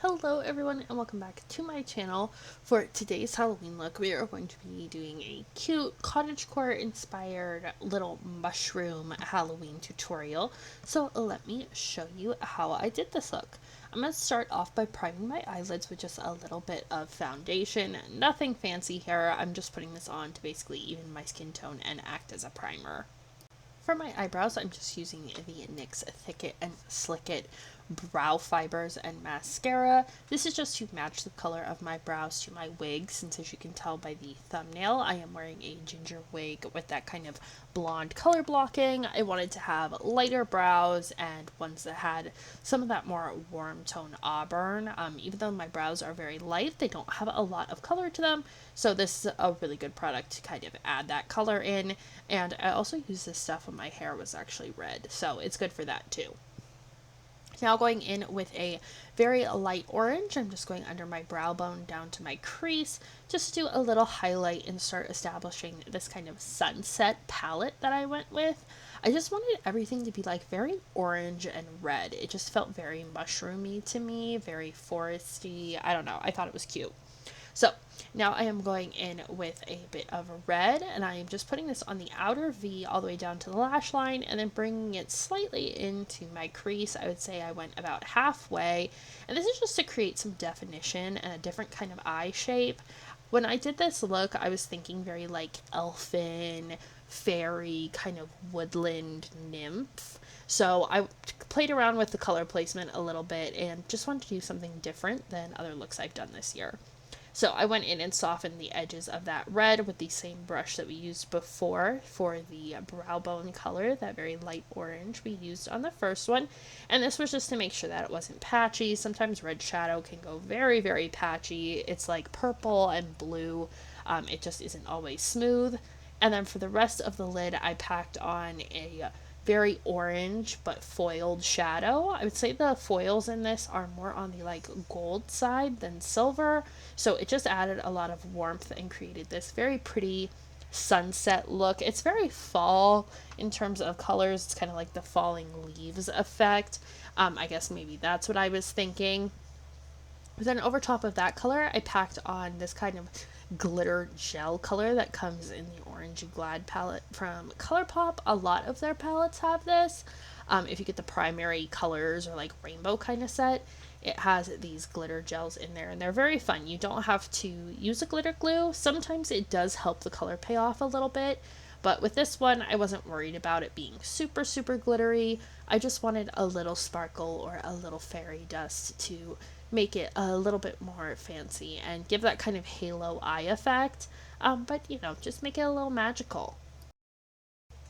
Hello everyone and welcome back to my channel. For today's Halloween look, we are going to be doing a cute cottagecore inspired little mushroom Halloween tutorial. So let me show you how I did this look. I'm going to start off by priming my eyelids with just a little bit of foundation. Nothing fancy here, I'm just putting this on to basically even my skin tone and act as a primer. For my eyebrows, I'm just using the NYX Thick It and Slick It brow fibers and mascara. This is just to match the color of my brows to my wig, since as you can tell by the thumbnail, I am wearing a ginger wig with that kind of blonde color blocking. I wanted to have lighter brows and ones that had some of that more warm tone auburn. Even though my brows are very light, they don't have a lot of color to them, so this is a really good product to kind of add that color in. And I also use this stuff when my hair was actually red, so it's good for that too. Now going in with a very light orange, I'm just going under my brow bone down to my crease, just do a little highlight and start establishing this kind of sunset palette that I went with. I just wanted everything to be like very orange and red. It just felt very mushroomy to me, very foresty. I don't know, I thought it was cute. So now I am going in with a bit of red, and I am just putting this on the outer V all the way down to the lash line and then bringing it slightly into my crease. I would say I went about halfway, and this is just to create some definition and a different kind of eye shape. When I did this look, I was thinking very like elfin, fairy, kind of woodland nymph. So I played around with the color placement a little bit and just wanted to do something different than other looks I've done this year. So I went in and softened the edges of that red with the same brush that we used before for the brow bone color, that very light orange we used on the first one. And this was just to make sure that it wasn't patchy. Sometimes red shadow can go very, very patchy. It's like purple and blue. It just isn't always smooth. And then for the rest of the lid, I packed on a very orange but foiled shadow. I would say the foils in this are more on the like gold side than silver, so it just added a lot of warmth and created this very pretty sunset look. It's very fall in terms of colors. It's kind of like the falling leaves effect. I guess maybe that's what I was thinking. But then over top of that color, I packed on this kind of glitter gel color that comes in the Orange Glad palette from ColourPop. A lot of their palettes have this. If you get the primary colors or like rainbow kind of set, it has these glitter gels in there, and they're very fun. You don't have to use a glitter glue. Sometimes it does help the color pay off a little bit, but with this one, I wasn't worried about it being super, super glittery. I just wanted a little sparkle or a little fairy dust to make it a little bit more fancy and give that kind of halo eye effect. But you know, just make it a little magical.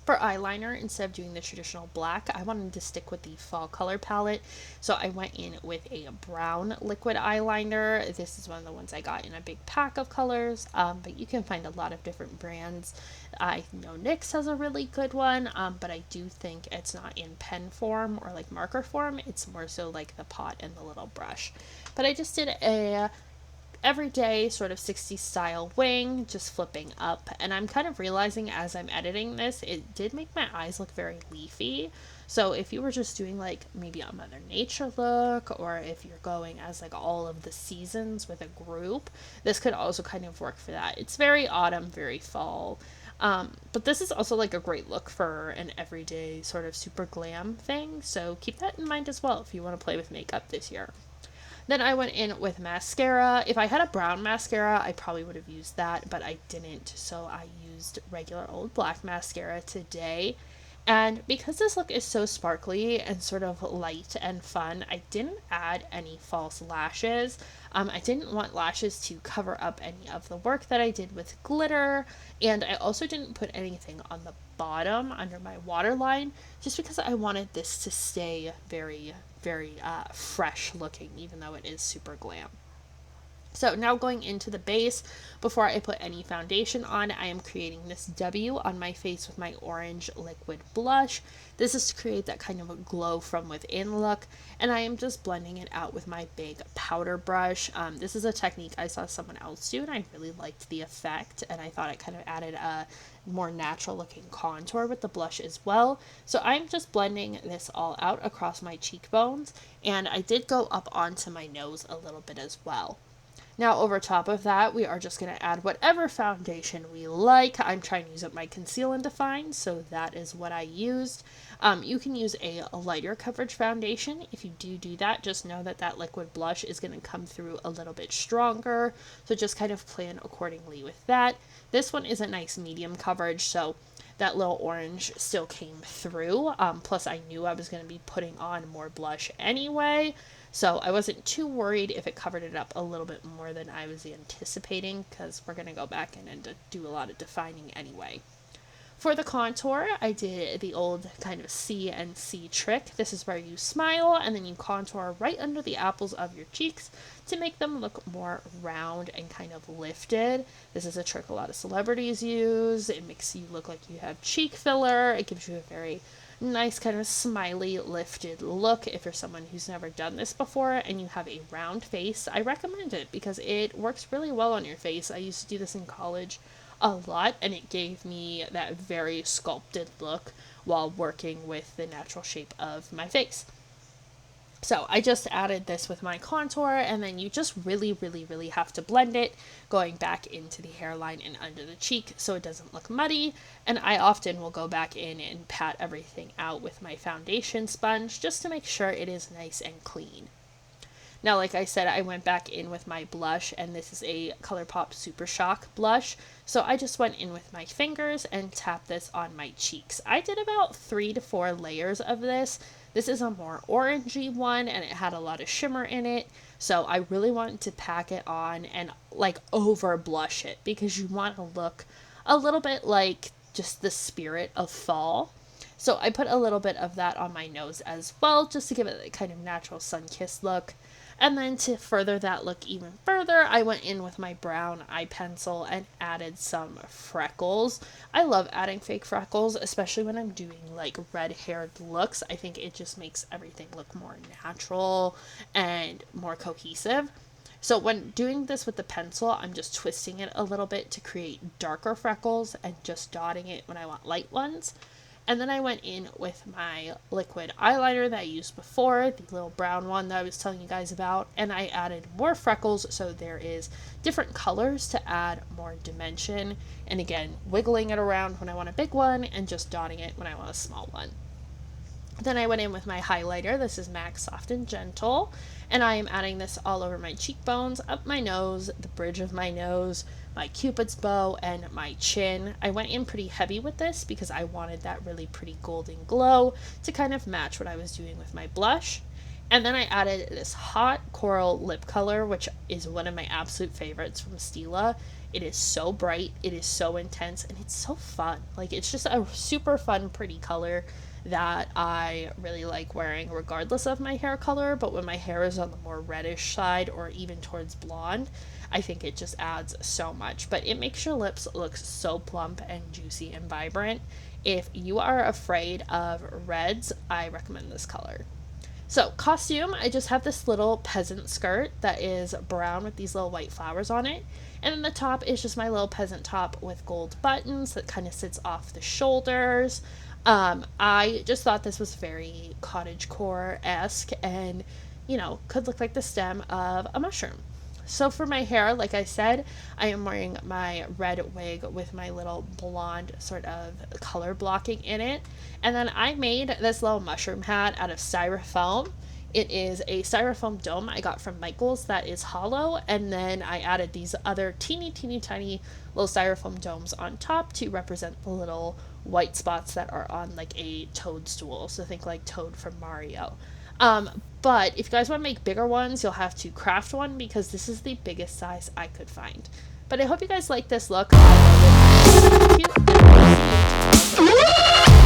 For eyeliner, instead of doing the traditional black, I wanted to stick with the fall color palette, so I went in with a brown liquid eyeliner. This is one of the ones I got in a big pack of colors, but you can find a lot of different brands. I know NYX has a really good one, but I do think it's not in pen form or like marker form. It's more so like the pot and the little brush. But I just did a everyday sort of 60s style wing, just flipping up, and I'm kind of realizing as I'm editing this, it did make my eyes look very leafy. So if you were just doing like maybe a Mother Nature look, or if you're going as like all of the seasons with a group, this could also kind of work for that. It's very autumn, very fall. But this is also like a great look for an everyday sort of super glam thing, so keep that in mind as well if you want to play with makeup this year. Then I went in with mascara. If I had a brown mascara, I probably would have used that, but I didn't, so I used regular old black mascara today. And because this look is so sparkly and sort of light and fun, I didn't add any false lashes. I didn't want lashes to cover up any of the work that I did with glitter, and I also didn't put anything on the bottom under my waterline, just because I wanted this to stay very, very fresh looking, even though it is super glam. So now going into the base, before I put any foundation on, I am creating this W on my face with my orange liquid blush. This is to create that kind of a glow from within look, and I am just blending it out with my big powder brush. This is a technique I saw someone else do, and I really liked the effect, and I thought it kind of added a more natural looking contour with the blush as well. So I'm just blending this all out across my cheekbones, and I did go up onto my nose a little bit as well. Now over top of that, we are just going to add whatever foundation we like. I'm trying to use up my conceal and define, so that is what I used. You can use a lighter coverage foundation. If you do that, just know that that liquid blush is going to come through a little bit stronger, so just kind of plan accordingly with that. This one is a nice medium coverage, so that little orange still came through. Plus I knew I was going to be putting on more blush anyway, so I wasn't too worried if it covered it up a little bit more than I was anticipating, because we're going to go back in and do a lot of defining anyway. For the contour, I did the old kind of C and C trick. This is where you smile and then you contour right under the apples of your cheeks to make them look more round and kind of lifted. This is a trick a lot of celebrities use. It makes you look like you have cheek filler. It gives you a very nice kind of smiley lifted look. If you're someone who's never done this before and you have a round face, I recommend it because it works really well on your face. I used to do this in college a lot, and it gave me that very sculpted look while working with the natural shape of my face. So I just added this with my contour, and then you just really have to blend it going back into the hairline and under the cheek so it doesn't look muddy. And I often will go back in and pat everything out with my foundation sponge just to make sure it is nice and clean. Now, like I said, I went back in with my blush, and this is a ColourPop Super Shock blush. So I just went in with my fingers and tapped this on my cheeks. I did about 3 to 4 layers of this. This is a more orangey one, and it had a lot of shimmer in it. So I really wanted to pack it on and like over blush it, because you want to look a little bit like just the spirit of fall. So I put a little bit of that on my nose as well, just to give it a kind of natural sun-kissed look. And then to further that look even further, I went in with my brown eye pencil and added some freckles. I love adding fake freckles, especially when I'm doing like red-haired looks. I think it just makes everything look more natural and more cohesive. So when doing this with the pencil, I'm just twisting it a little bit to create darker freckles and just dotting it when I want light ones. And then I went in with my liquid eyeliner that I used before, the little brown one that I was telling you guys about, and I added more freckles, so there is different colors to add more dimension. And again, wiggling it around when I want a big one and just dotting it when I want a small one. Then I went in with my highlighter. This is MAC Soft and Gentle, and I am adding this all over my cheekbones, up my nose, the bridge of my nose, my cupid's bow, and my chin. I went in pretty heavy with this because I wanted that really pretty golden glow to kind of match what I was doing with my blush. And then I added this hot coral lip color, which is one of my absolute favorites from Stila. It is so bright, it is so intense, and it's so fun. Like, it's just a super fun, pretty color that I really like wearing regardless of my hair color, but when my hair is on the more reddish side or even towards blonde, I think it just adds so much. But it makes your lips look so plump and juicy and vibrant. If you are afraid of reds, I recommend this color. So costume, I just have this little peasant skirt that is brown with these little white flowers on it. And then the top is just my little peasant top with gold buttons that kind of sits off the shoulders. I just thought this was very cottagecore-esque and, you know, could look like the stem of a mushroom. So for my hair, like I said, I am wearing my red wig with my little blonde sort of color blocking in it. And then I made this little mushroom hat out of styrofoam. It is a styrofoam dome I got from Michael's that is hollow, and then I added these other teeny tiny little styrofoam domes on top to represent the little white spots that are on like a toadstool. So think like Toad from Mario. But if you guys want to make bigger ones, you'll have to craft one because this is the biggest size I could find. But I hope you guys like this look. I love it. It's cute.